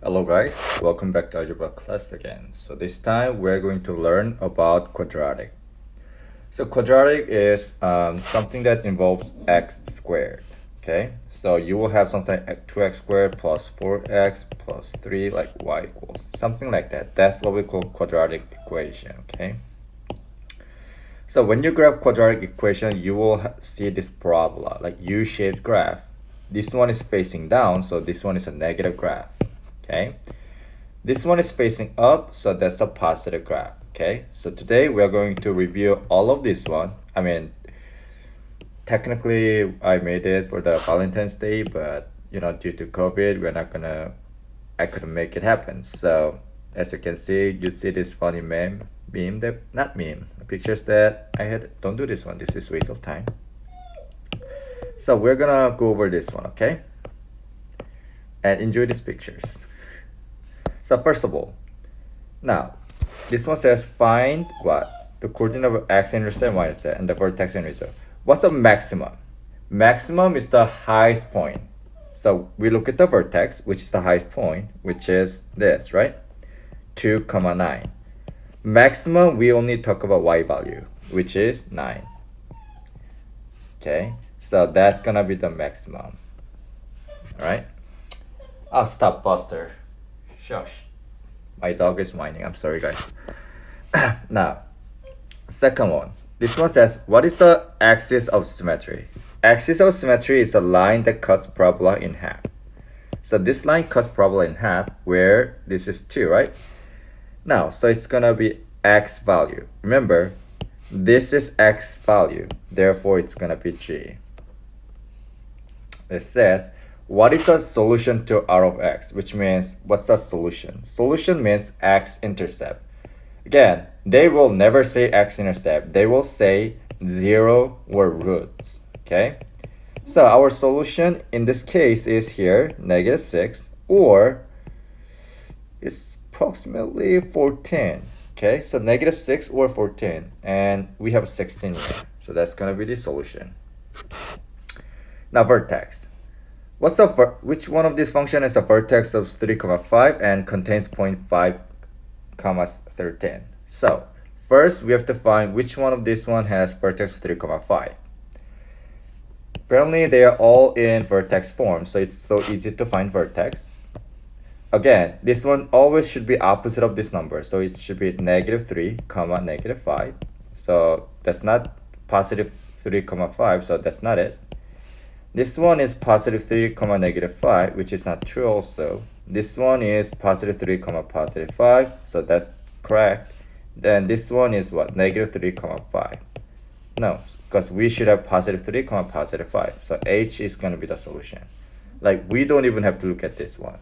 Hello guys, welcome back to algebra class again. So this time we're going to learn about quadratic. So quadratic is something that involves x squared. Okay, so you will have something like 2x squared plus 4x plus 3 like y equals something like that. That's what we call quadratic equation. Okay, so when you graph quadratic equation, you will see this parabola like U-shaped graph. This one is facing down, so this one is a negative graph. Okay, this one is facing up, so that's a positive graph. Okay, so today we are going to review all of this one. I mean, technically I made it for the Valentine's Day, but due to COVID, I couldn't make it happen. So as you can see, you see this funny meme that, not meme, pictures that I had. Don't do this one, this is waste of time. So we're gonna go over this one, okay? And enjoy these pictures. So first of all, now this one says find what? The coordinate of x-intercept, y-intercept, and the vertex and result. What's the maximum? Maximum is the highest point. So we look at the vertex, which is the highest point, which is this, right? 2, 9. Maximum, we only talk about y value, which is 9. Okay, so that's gonna be the maximum. Alright? I'll stop, Buster. Shush. My dog is whining. I'm sorry, guys. Now, second one. This one says, what is the axis of symmetry? Axis of symmetry is the line that cuts parabola in half. So this line cuts parabola in half where this is 2, right? Now, so it's gonna be x value. Remember, this is x value. Therefore, it's gonna be g. It says, what is the solution to r of x? Which means, what's the solution? Solution means x-intercept. Again, they will never say x-intercept. They will say 0 or roots. Okay? So our solution in this case is here, -6, or it's approximately 14. Okay? So -6 or 14. And we have 16 here. So that's going to be the solution. Now vertex. Which one of these function is a vertex of 3, 5 and contains 0.5, 13? So first we have to find which one of this one has vertex of 3, 5. Apparently they are all in vertex form, so it's so easy to find vertex. Again, this one always should be opposite of this number, so it should be -3, -5. So that's not positive 3, 5, so that's not it. This one is positive 3, -5, which is not true also. This one is positive 3, positive 5, so that's correct. Then this one is what? -3, 5. No, because we should have positive 3, positive 5. So H is going to be the solution. Like, we don't even have to look at this one.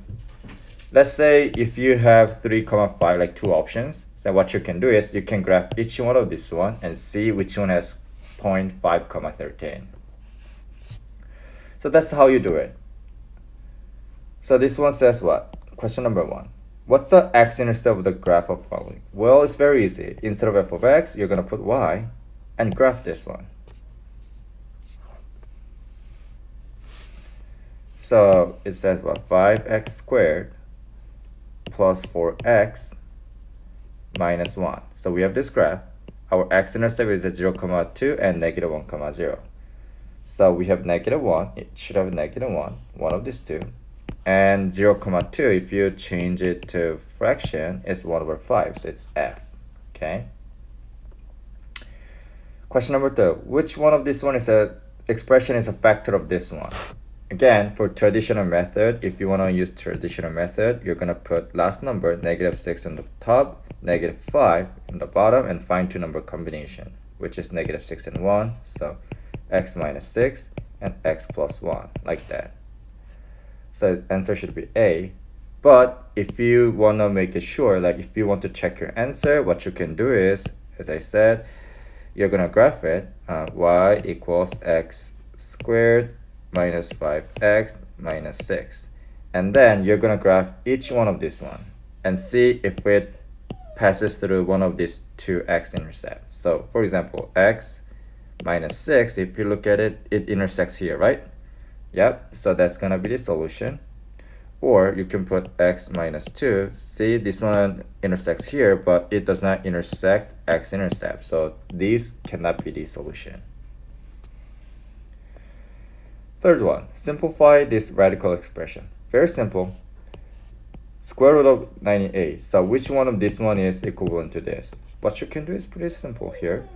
Let's say if you have 3, 5, like 2 options. So what you can do is you can graph each one of this one and see which one has 0.5, 13. So that's how you do it. So this one says what? Question number 1. What's the x-intercept of the graph of following? Well, it's very easy. Instead of f of x, you're going to put y and graph this one. So it says what? 5x squared plus 4x minus 1. So we have this graph. Our x-intercept is at 0, 2 and -1, 0. So we have -1, it should have -1, one of these two. And 0, 2, if you change it to fraction, is 1/5, so it's f, okay? Question number 2, which one of this one is a expression is a factor of this one? Again, for traditional method, if you want to use traditional method, you're going to put last number, -6 on the top, -5 on the bottom, and find two number combination, which is -6 and 1, so x minus 6 and x plus 1, like that. So answer should be A. But if you want to make it sure, like if you want to check your answer, what you can do is, as I said, you're going to graph it, y equals x squared minus 5x minus 6. And then you're going to graph each one of this one and see if it passes through one of these two x-intercepts. So for example, x minus 6, if you look at it, it intersects here, right? Yep, so that's gonna be the solution. Or you can put x minus 2. See, this one intersects here, but it does not intersect x-intercept. So this cannot be the solution. Third one, simplify this radical expression. Very simple. Square root of 98. So which one of this one is equivalent to this? What you can do is pretty simple here.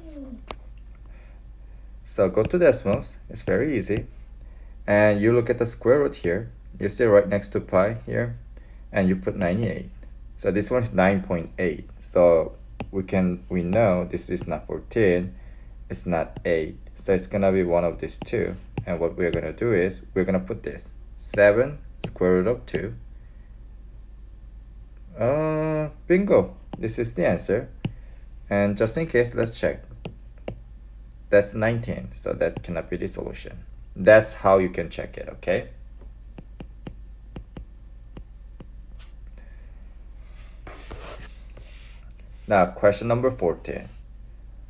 So go to decimals. It's very easy. And you look at the square root here. You see right next to pi here. And you put 98. So this one is 9.8. So we know this is not 14. It's not 8. So it's going to be one of these two. And what we're going to do is we're going to put this 7 square root of 2. Bingo. This is the answer. And just in case, let's check. That's 19. So that cannot be the solution. That's how you can check it, okay? Now, question number 14.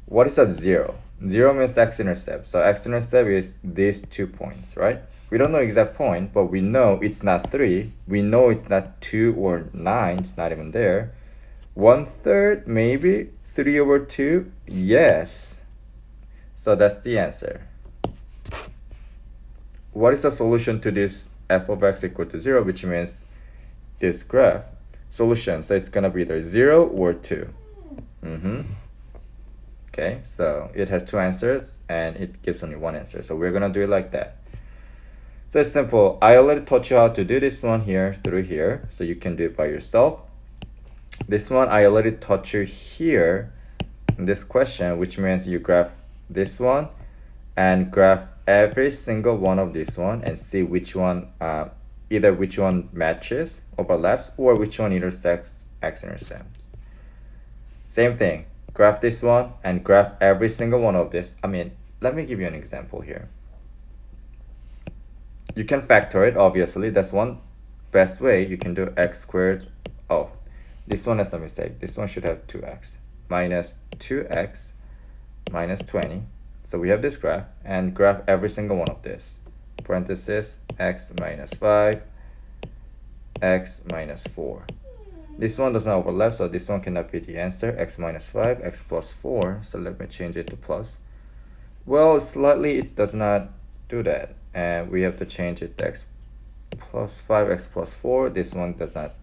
What is a 0? 0 means x-intercept. So x-intercept is these 2 points, right? We don't know exact point, but we know it's not 3. We know it's not 2 or 9. It's not even there. 1/3, maybe. 3/2, yes. So that's the answer. What is the solution to this f of x equal to 0, which means this graph? Solution, so it's gonna be either 0 or 2. Okay, so it has 2 answers and it gives only 1 answer. So we're gonna do it like that. So it's simple. I already taught you how to do this one here through here, so you can do it by yourself. This one I already taught you here in this question, which means you graph this one and graph every single one of this one and see which one, either which one matches, overlaps, or which one intersects x-intercepts. Same thing, graph this one and graph every single one of this. I mean, let me give you an example here. You can factor it, obviously. That's one best way. You can do x squared. Oh, this one has a mistake. This one should have 2x. Minus 2x minus 20. So we have this graph and graph every single one of this. Parenthesis, x minus 5, x minus 4. This one does not overlap, so this one cannot be the answer. X minus 5, x plus 4. So let me change it to plus. Well, slightly it does not do that. And we have to change it to x plus 5, x plus 4. This one does not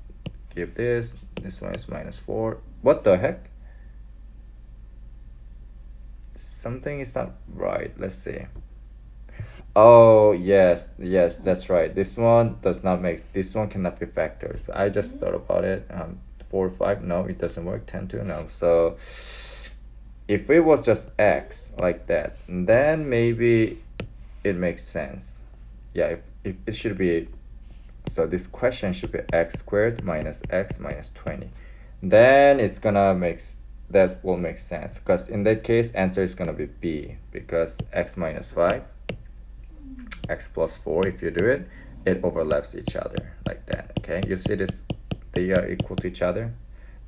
give this. This one is minus 4. What the heck? Something is not right. Let's see. Oh, yes, that's right. This one does not make, this one cannot be factored. So I just thought about it. 4, 5, no, it doesn't work. 10, 2, no. So if it was just x like that, then maybe it makes sense. Yeah, if it should be, so this question should be x squared minus x minus 20. Then it's gonna make, that will make sense. Because in that case, answer is gonna be B, because x minus 5, x plus 4, if you do it, it overlaps each other like that. Okay, you see this, they are equal to each other.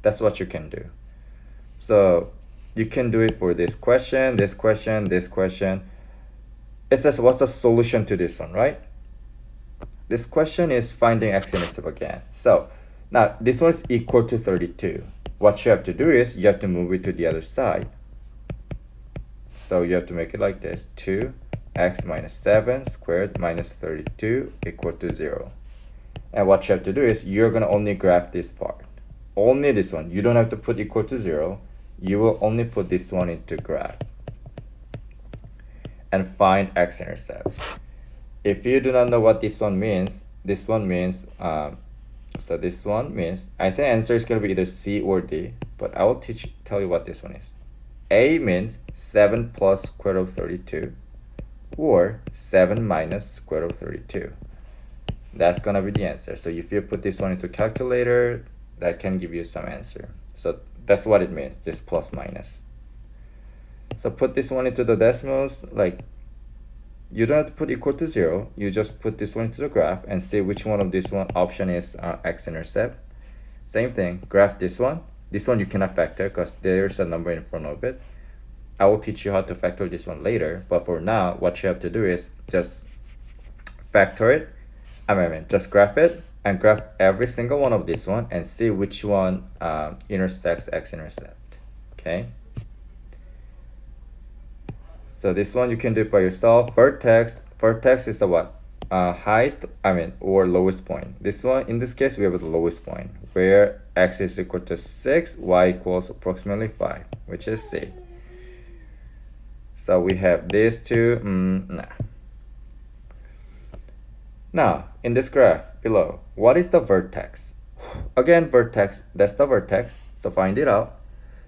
That's what you can do. So you can do it for this question, this question, this question. It says what's the solution to this one, right? This question is finding x-intercept again. So now this one is equal to 32. What you have to do is you have to move it to the other side. So you have to make it like this: 2x minus 7 squared minus 32 equal to 0. And what you have to do is you're going to only graph this part. Only this one. You don't have to put equal to 0. You will only put this one into graph. And find x-intercept. If you do not know what this one means, so this one means, I think the answer is going to be either C or D, but I will tell you what this one is. A means 7 plus square root of 32, or 7 minus square root of 32. That's going to be the answer. So if you put this one into calculator, that can give you some answer. So that's what it means, this plus minus. So put this one into the decimals, like, you don't have to put equal to 0. You just put this one into the graph and see which one of this one option is x-intercept. Same thing, graph this one. This one you cannot factor because there's a number in front of it. I will teach you how to factor this one later, but for now, what you have to do is just factor it. Just graph it and graph every single one of this one and see which one intersects x-intercept. Okay. So this one you can do it by yourself. Vertex is the what? Highest, or lowest point. This one, in this case, we have the lowest point, where x is equal to 6, y equals approximately 5, which is C. So we have these two, nah. Now, in this graph below, what is the vertex? Again, vertex, that's the vertex, so find it out.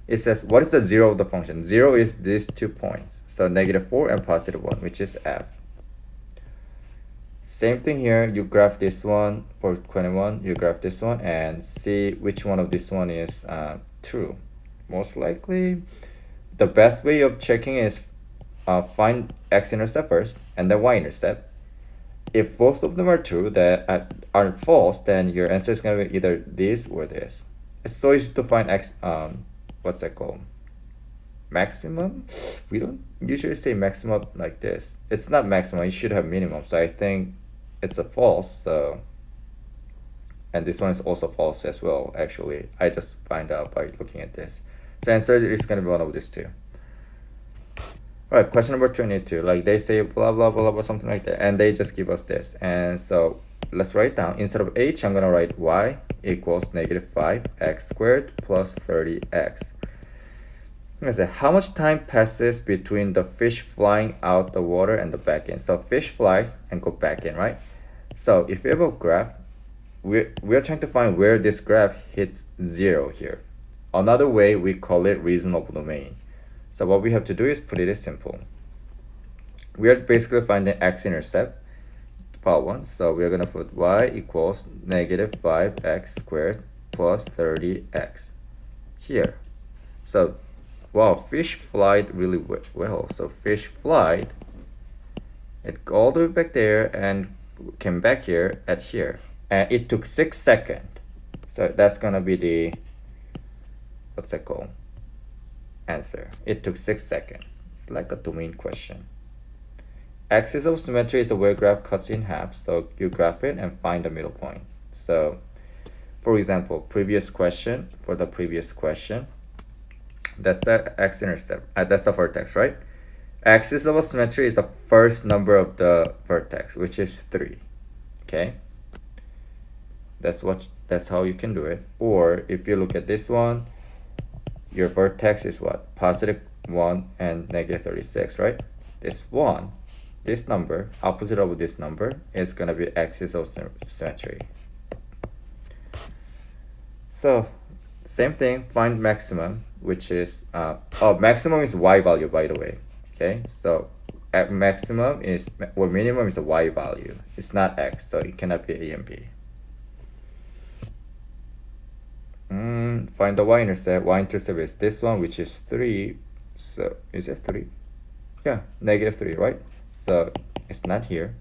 It says, what is the zero of the function? Zero is these 2 points, so -4 and +1, which is f. Same thing here, you graph this one for 21, you graph this one and see which one of this one is true. Most likely, the best way of checking is find x-intercept first and then y-intercept. If both of them are true, that are false, then your answer is gonna be either this or this. It's so easy to find x, what's that called? Maximum? We don't usually say maximum like this. It's not maximum, you should have minimum. So I think it's a false, so, and this one is also false as well, actually. I just find out by looking at this. So answer is gonna be one of these two. Alright, question number 22. Like they say blah blah blah blah something like that, and they just give us this. And so let's write down, instead of h, I'm gonna write y equals -5x squared plus 30x. How much time passes between the fish flying out the water and the back in? So fish flies and go back in, right? So if you have a graph, we're trying to find where this graph hits 0 here. Another way, we call it reasonable domain. So what we have to do is put it simple. We are basically finding x-intercept, file 1. So we're going to put y equals -5x squared plus 30x here. So, wow, fish flied really well. So fish flied, it go all the way back there and came back here at here. And it took 6 seconds. So that's going to be the, what's that called? Answer. It took 6 seconds. It's like a domain question. Axis of symmetry is the way graph cuts in half. So you graph it and find the middle point. So, for example, for the previous question, that's the x-intercept. That's the vertex, right? Axis of symmetry is the first number of the vertex, which is 3. Okay. That's how you can do it. Or if you look at this one, your vertex is what? +1 and -36, right? This number, opposite of this number, is going to be axis of symmetry. So, same thing, find maximum, which is, maximum is y value, by the way. Okay, so at maximum is, or minimum is the y value. It's not x, so it cannot be a and b. Find the y-intercept. Y-intercept is this one, which is 3. So is it 3? Yeah, -3, right? So it's not here.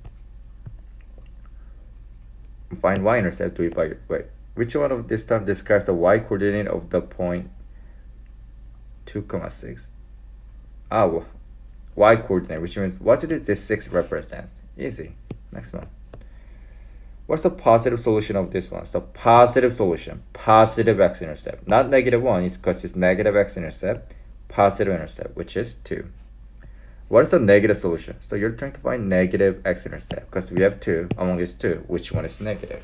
Find y-intercept. Do it by, wait, which one of this time describes the y coordinate of the point 2,6? Y coordinate, which means what does this 6 represent? Easy. Next one. What's the positive solution of this one? So positive solution, positive x-intercept. Not -1, it's because it's negative x-intercept, positive intercept, which is 2. What is the negative solution? So you're trying to find negative x-intercept, because we have 2 among these 2. Which one is negative?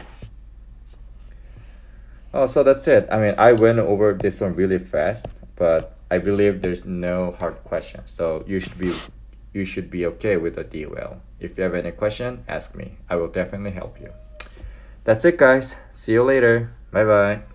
Oh, so that's it. I went over this one really fast, but I believe there's no hard question. So you should be okay with the DOL. If you have any question, ask me. I will definitely help you. That's it, guys. See you later. Bye bye.